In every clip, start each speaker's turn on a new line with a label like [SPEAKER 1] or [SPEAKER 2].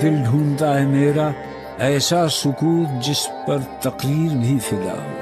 [SPEAKER 1] دل ڈھونڈتا ہے میرا ایسا سکوت جس پر تقریر بھی فدا ہو.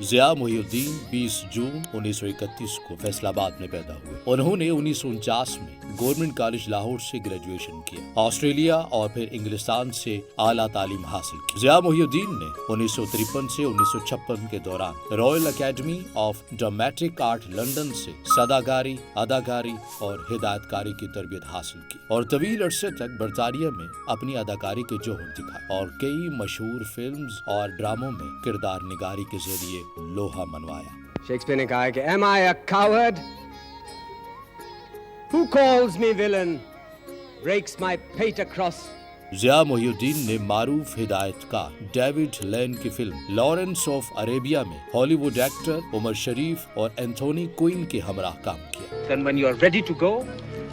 [SPEAKER 2] ضیاء محی الدین 20 جون 1931 کو فیصل آباد میں پیدا ہوئے. انہوں نے 1949 میں گورنمنٹ کالج لاہور سے گریجویشن کیا. آسٹریلیا اور پھر انگلستان سے اعلیٰ تعلیم حاصل کی. ضیاء محی الدین نے 1953 سے 1956 کے دوران Royal academy of dramatic art London سے صداکاری، اداکاری اور ہدایت کاری کی تربیت حاصل کی اور طویل عرصے تک برطانیہ میں اپنی اداکاری کے جوہر دکھائے اور کئی مشہور فلمز اور ڈراموں میں کردار نگاری کے ذریعے لوہا منوایا.
[SPEAKER 3] شیکسپیئر نے کہا کہ am I a coward? Who calls me villain? Breaks my pate across.
[SPEAKER 2] Zia محی الدین نے معروف ہدایت کار ڈیوڈ لین کی فلم لارنس آف عربیہ میں ہالی ووڈ ایکٹر عمر شریف اور اینتھونی کوئن کے ہمراہ کام کیا.
[SPEAKER 4] Then when you are ready to go,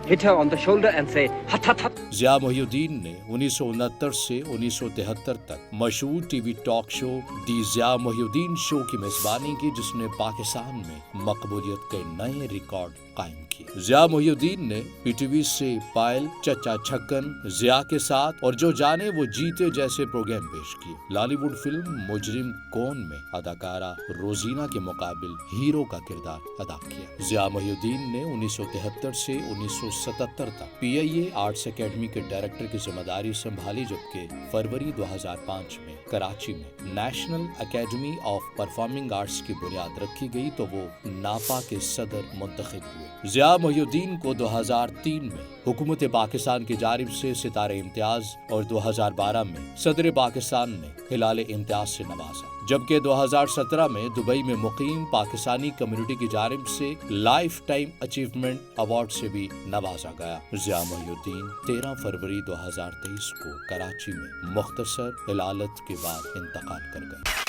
[SPEAKER 4] hit her on the shoulder and say hat hat hat.
[SPEAKER 2] Zia محی الدین نے 1969 سے 1973 تک مشہور ٹی وی ٹاک شو دی ضیاء محی الدین شو کی میزبانی کی، جس نے پاکستان میں مقبولیت کے نئے ریکارڈ قائم کیے. ضیاء محی الدین نے پی ٹی وی سے پائل، چچا چھکن، ضیاء کے ساتھ اور جو جانے وہ جیتے جیسے پروگرام پیش کیے. لالی ووڈ فلم مجرم کون میں اداکارہ روزینہ کے مقابل ہیرو کا کردار ادا کیا. ضیاء محی الدین نے 1973 سے 1977 تک پی آئی اے آرٹس اکیڈمی کے ڈائریکٹر کی ذمہ داری سنبھالی، جبکہ فروری 2005 میں کراچی میں national academy of performing arts کی بنیاد رکھی گئی تو وہ ناپا کے صدر منتخب ہوئے. ضیاء محی الدین کو 2003 میں حکومت پاکستان کی جانب سے ستارہ امتیاز اور 2012 میں صدر پاکستان نے ہلال امتیاز سے نوازا، جبکہ 2017 میں دبئی میں مقیم پاکستانی کمیونٹی کی جانب سے لائف ٹائم اچیومنٹ ایوارڈ سے بھی نوازا گیا. ضیاء محی الدین 13 فروری 2023 کو کراچی میں مختصر علالت کے بعد انتقال کر گئے.